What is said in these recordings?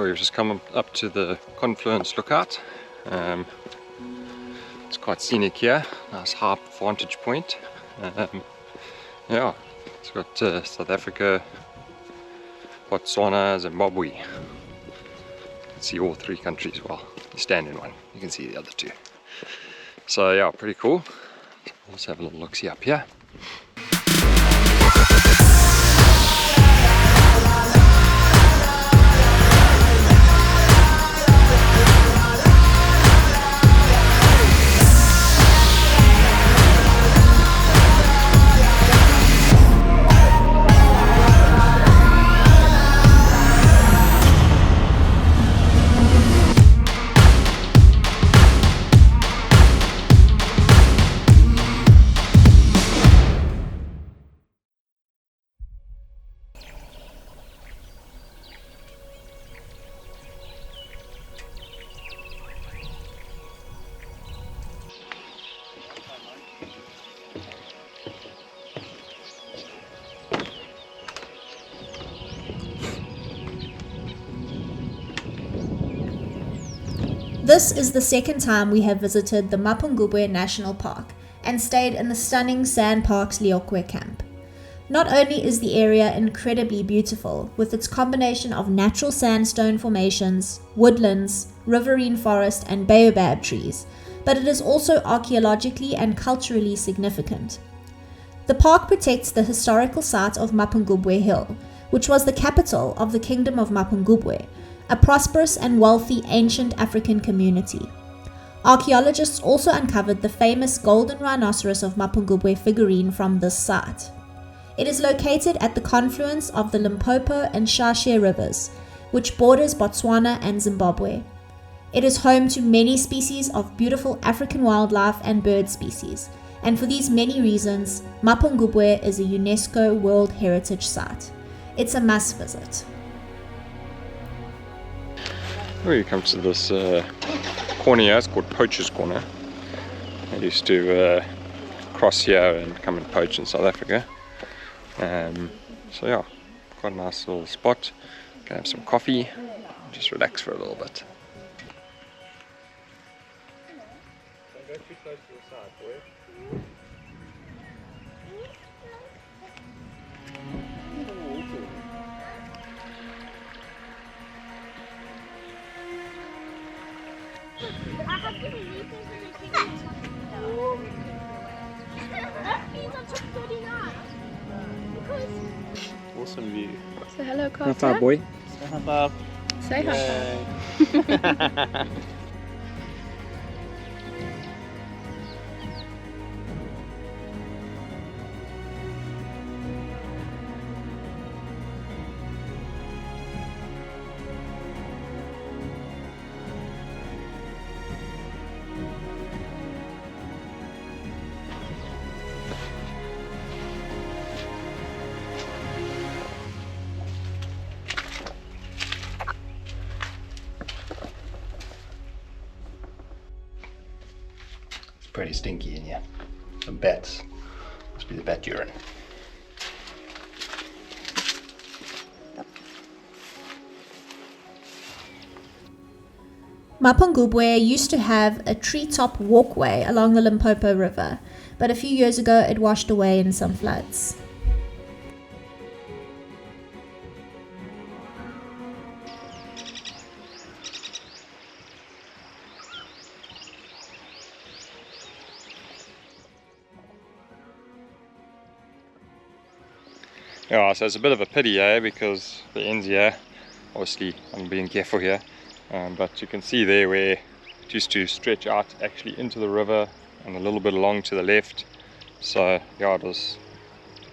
we've just come up to the Confluence Lookout. It's quite scenic here, nice high vantage point. Yeah, it's got South Africa, Botswana, Zimbabwe. You can see all three countries. Well, you stand in one, you can see the other two. So yeah, pretty cool. Let's have a little look-see up here. This is the second time we have visited the Mapungubwe National Park and stayed in the stunning Sand Park's Leokwe camp. Not only is the area incredibly beautiful with its combination of natural sandstone formations, woodlands, riverine forest and baobab trees, but it is also archaeologically and culturally significant. The park protects the historical site of Mapungubwe Hill, which was the capital of the Kingdom of Mapungubwe, a prosperous and wealthy ancient African community. Archaeologists also uncovered the famous golden rhinoceros of Mapungubwe figurine from this site. It is located at the confluence of the Limpopo and Shashe rivers, which borders Botswana and Zimbabwe. It is home to many species of beautiful African wildlife and bird species, and for these many reasons, Mapungubwe is a UNESCO World Heritage Site. It's a must visit. We come to this corner here, it's called Poachers Corner. I used to cross here and come and poach in South Africa. So yeah, quite a nice little spot. Can have some coffee, just relax for a little bit. Don't go too close to the side, boy. Awesome view. Say hello, Carter. High five, boy. Say high five. Say high five. Pretty stinky in here. Some bats. Must be the bat urine. Mapungubwe used to have a treetop walkway along the Limpopo River, but a few years ago it washed away in some floods. Yeah, so it's a bit of a pity here because the ends here, obviously I'm being careful here, but you can see there where it used to stretch out actually into the river and a little bit along to the left. So yeah, it was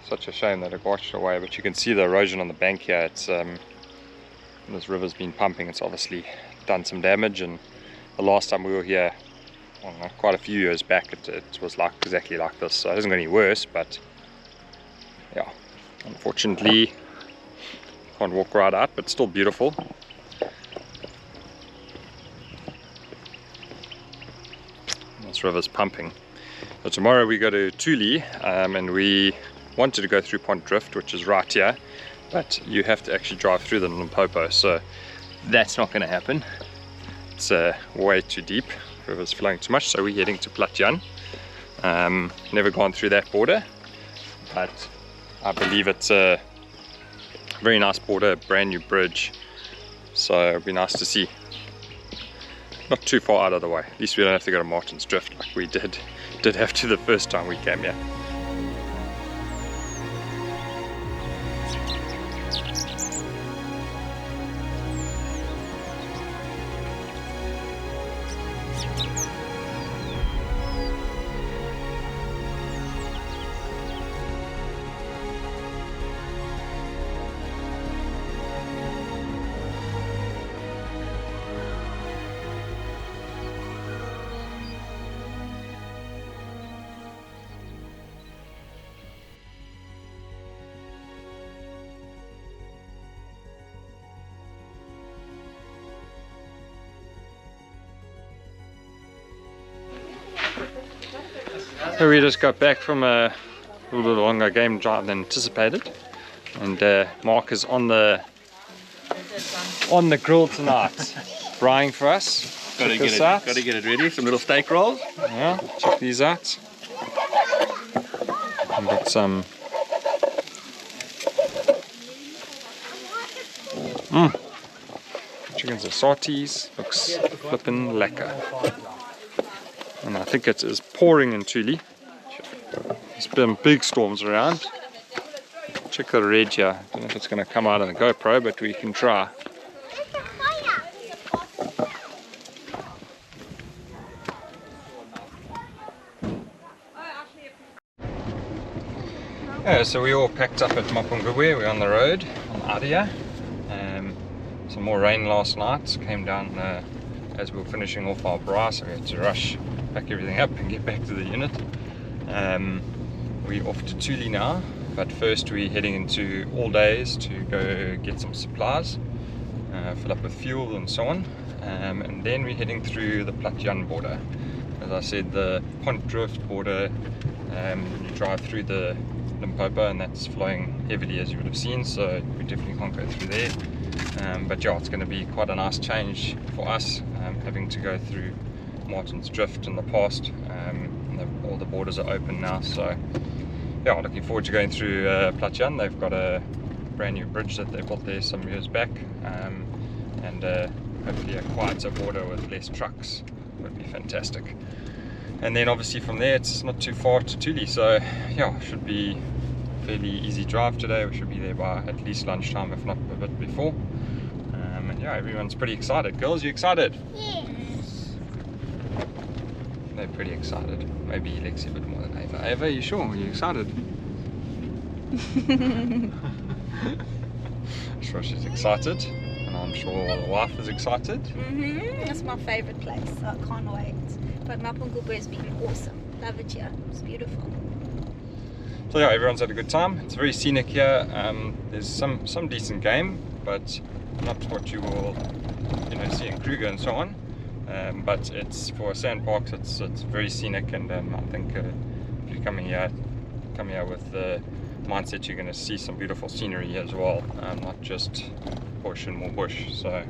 such a shame that it washed away, but you can see the erosion on the bank here. It's this river's been pumping, it's obviously done some damage, and the last time we were here, I don't know, quite a few years back, it was like exactly like this. So it hasn't got any worse, but yeah, unfortunately can't walk right out, but still beautiful. This river's pumping. So tomorrow we go to Tuli, and we wanted to go through Pont Drift, which is right here, but you have to actually drive through the Limpopo. So that's not going to happen. It's way too deep, river's flowing too much, so we're heading to Platjan. Never gone through that border, but I believe it's a very nice border, brand new bridge, so it'll be nice to see. Not too far out of the way, at least we don't have to go to Martin's Drift like we did have to the first time we came here. So we just got back from a little bit longer game drive than anticipated, and Mark is on the grill tonight, frying for us. Gotta get it ready. Some little steak rolls. Yeah, check these out. We've got some chickens assorties. Looks flippin' lekker. And I think it is pouring in Tuli. There's been big storms around. Check the red here. I don't know if it's going to come out on the GoPro, but we can try. Yeah, so we all packed up at Mapungubwe. We're on the road, on Adia. Some more rain last night. Came down as we were finishing off our bra, so we had to rush, pack everything up and get back to the unit. We're off to Tuli now, but first we're heading into All Days to go get some supplies, fill up with fuel and so on, and then we're heading through the Platjan border. As I said, the Pont Drift border, you drive through the Limpopo and that's flowing heavily, as you would have seen, so we definitely can't go through there. But yeah, it's going to be quite a nice change for us, having to go through Martin's Drift in the past. All the borders are open now, so yeah, looking forward to going through Platjan. They've got a brand new bridge that they built there some years back, and hopefully a quieter border with less trucks would be fantastic. And then obviously from there it's not too far to Tuli, so yeah, should be a fairly easy drive today. We should be there by at least lunchtime, if not a bit before. And yeah, everyone's pretty excited. Girls, you excited? Yes. They're pretty excited. Maybe Lexi a bit more than Ava. Ava, you sure? Are you excited? I'm sure she's excited, and I'm sure the wife is excited. It's my favorite place, so I can't wait. But Mapungubwe has been awesome. Love it here. It's beautiful. So yeah, everyone's had a good time. It's very scenic here. There's some decent game, but not what you will, see in Kruger and so on. But it's for sand parks. It's very scenic, and I think if you come here with the mindset, you're going to see some beautiful scenery here as well, not just bush and more bush. So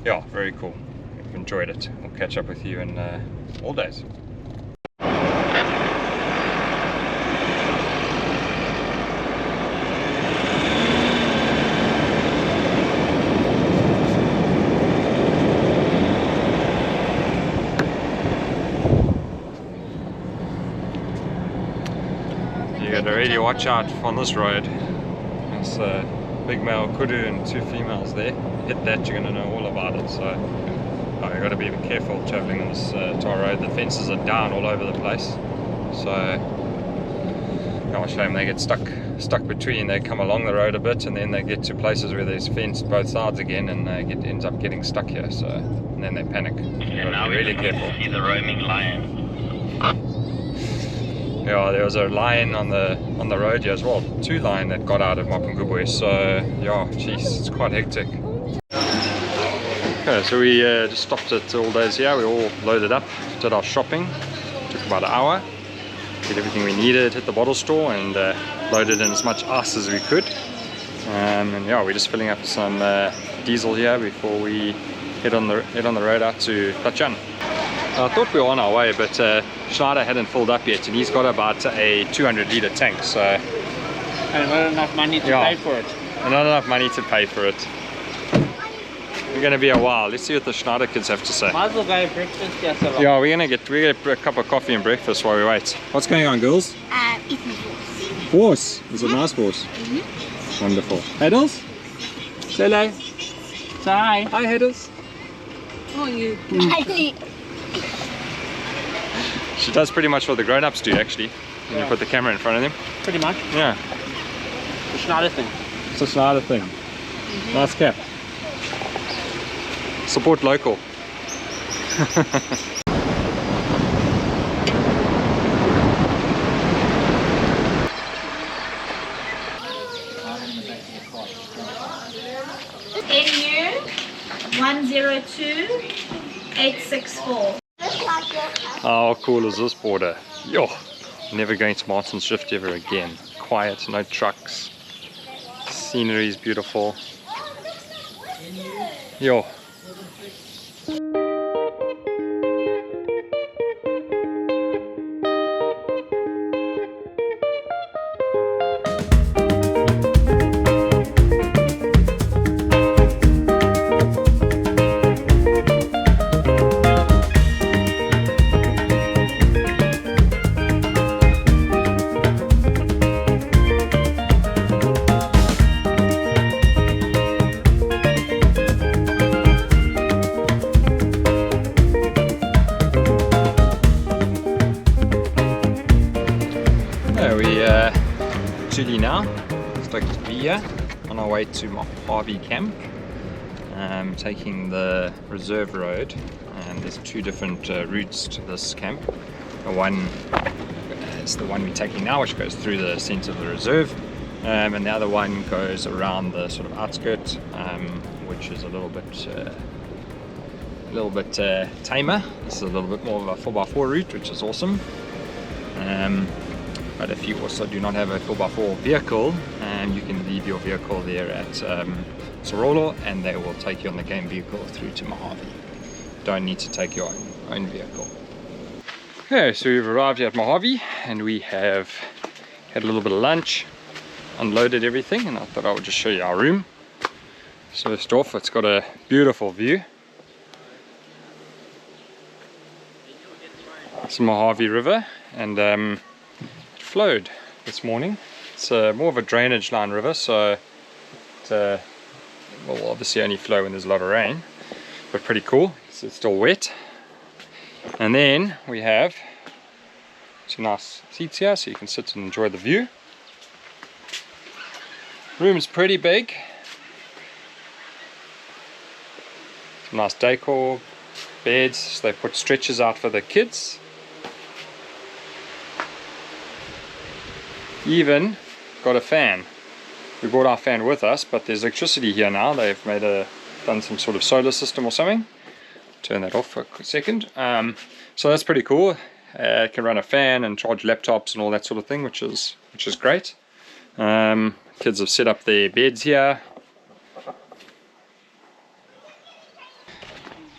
yeah, very cool. I've enjoyed it. We'll catch up with you in All Days. Really watch out on this road. There's a big male kudu and two females there. Hit that, you're going to know all about it. So you've got to be a bit careful travelling on this tar road. The fences are down all over the place. So yeah, shame they get stuck between. They come along the road a bit and then they get to places where there's fence both sides again, and they ends up getting stuck here. So and then they panic. And now be really careful. See the roaming lion. Yeah, there was a lion on the road here as well. Two lions that got out of Mapungubwe. So yeah, jeez, it's quite hectic. Okay, so we just stopped at All Days here. We all loaded up, did our shopping. Took about an hour. Did everything we needed, hit the bottle store, and loaded in as much ice as we could. And yeah, we're just filling up some diesel here before we head on the road out to Platjan. I thought we were on our way, but Schneider hadn't filled up yet, and he's got about a 200-litre tank, so... And not enough money to pay for it. And not enough money to pay for it. We're going to be a while. Let's see what the Schneider kids have to say. Might as well go have breakfast, yes, yeah, we're gonna get a cup of coffee and breakfast while we wait. What's going on, girls? Eating horse. Horse? Is it a nice horse? Wonderful. Heddles? Say hello. So hi. Hi, Heddles. Oh, you. She does pretty much what the grown-ups do, actually, when you put the camera in front of them. Pretty much. Yeah. The Schneider thing. It's a Schneider thing. Nice cap. Support local. NU 102864. How cool is this border? Yo, never going to Martin's Drift ever again. Quiet, no trucks. Scenery is beautiful. Yo. Tuli now, stoked to be here on our way to Mojave Camp, taking the reserve road, and there's two different routes to this camp. The one is the one we're taking now, which goes through the centre of the reserve, and the other one goes around the sort of outskirts, which is a little bit tamer. This is a little bit more of a 4x4 route, which is awesome. But if you also do not have a 4x4 vehicle, you can leave your vehicle there at Serolo, and they will take you on the game vehicle through to Mohave. Don't need to take your own vehicle. Okay, so we've arrived here at Mohave, and we have had a little bit of lunch, unloaded everything, and I thought I would just show you our room. So first off, it's got a beautiful view. It's the Mojave River, and it flowed this morning. It's more of a drainage line river, so it will obviously only flow when there's a lot of rain, but pretty cool. It's still wet. And then we have some nice seats here, so you can sit and enjoy the view. Room's pretty big. Some nice decor, beds. They put stretchers out for the kids. Even got a fan. We brought our fan with us, but there's electricity here now. They've done some sort of solar system or something. Turn that off for a second. So that's pretty cool. It can run a fan and charge laptops and all that sort of thing, which is great. Kids have set up their beds here.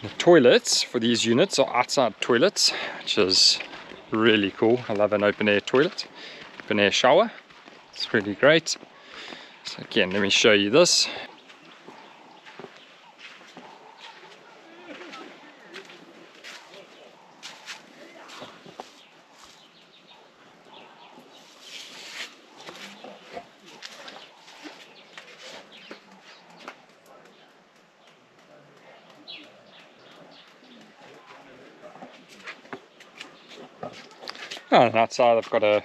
The toilets for these units are outside toilets, which is really cool. I love an open air toilet. Open air shower. It's really great. So again, let me show you this. Oh, and outside I've got a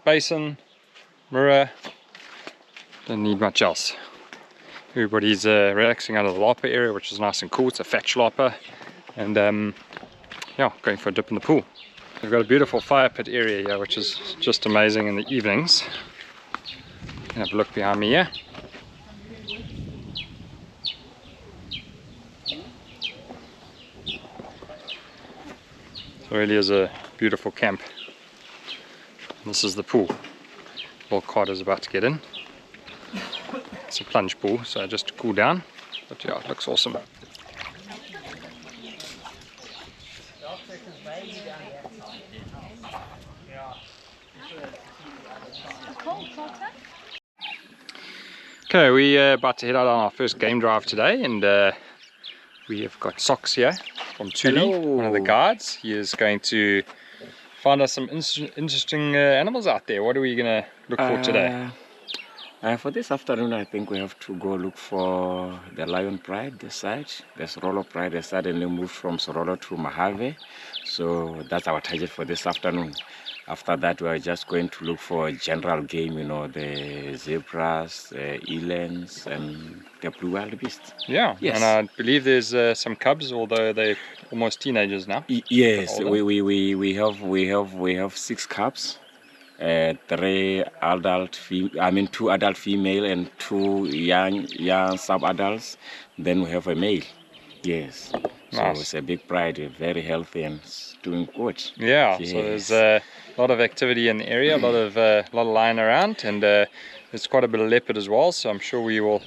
basin, mirror, don't need much else. Everybody's relaxing out of the Lapa area, which is nice and cool. It's a thatch Lapa, and yeah, going for a dip in the pool. We've got a beautiful fire pit area here, which is just amazing in the evenings. You can have a look behind me here. So it really is a beautiful camp. This is the pool. Little Carter's about to get in. It's a plunge pool, so just to cool down. But yeah, it looks awesome. Okay, we're about to head out on our first game drive today, and we have got Socks here from Tuli, one of the guides. He is going to find us some interesting animals out there. What are we going to look for today? For this afternoon, I think we have to go look for the lion pride, this side. The Serolo pride, they suddenly moved from Serolo to Mohave. So that's our target for this afternoon. After that, we are just going to look for a general game, you know, the zebras, the elands, and the blue wildebeest. Yeah, yes. And I believe there's some cubs, although they're almost teenagers now. Yes, we have 6 cubs, 2 adult female and 2 young sub-adults. Then we have a male. Yes. So nice. It's a big pride, very healthy and doing good. Yeah, yes. So there's a lot of activity in the area, a lot of lion around, and there's quite a bit of leopard as well. So I'm sure we will,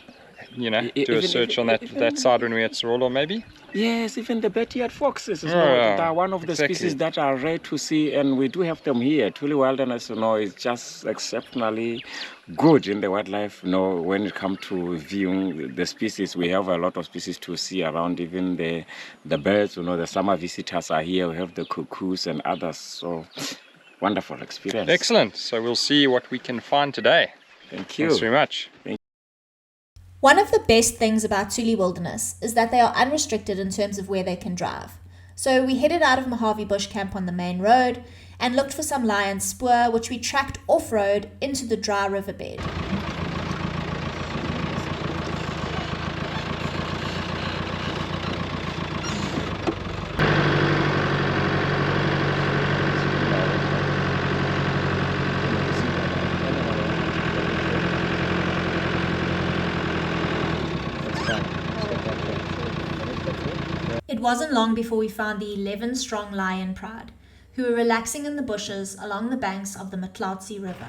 do a search on that side when we're at Serolo, maybe. Yes, even the backyard foxes as well. They are one of the species that are rare to see, and we do have them here. Tuli Wilderness, is just exceptionally good in the wildlife. When it comes to viewing the species, we have a lot of species to see around. Even the birds, the summer visitors are here. We have the cuckoos and others. So wonderful experience. Excellent. So we'll see what we can find today. Thank you. Thanks very much. One of the best things about Tuli Wilderness is that they are unrestricted in terms of where they can drive. So we headed out of Mojave Bush Camp on the main road and looked for some lion spoor, which we tracked off-road into the dry riverbed. It wasn't long before we found the 11-strong lion pride, who were relaxing in the bushes along the banks of the Matlautsi River.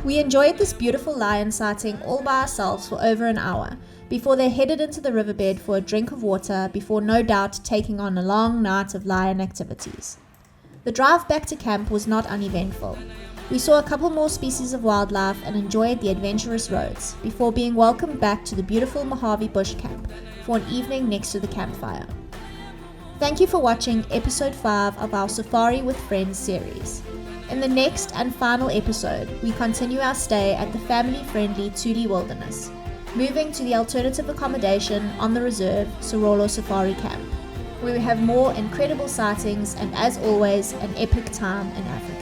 We enjoyed this beautiful lion sighting all by ourselves for over an hour, before they headed into the riverbed for a drink of water before no doubt taking on a long night of lion activities. The drive back to camp was not uneventful. We saw a couple more species of wildlife and enjoyed the adventurous roads before being welcomed back to the beautiful Mojave Bush Camp for an evening next to the campfire. Thank you for watching episode 5 of our Safari with Friends series. In the next and final episode, we continue our stay at the family-friendly Tuli Wilderness, moving to the alternative accommodation on the reserve Serolo Safari Camp, where we have more incredible sightings and, as always, an epic time in Africa.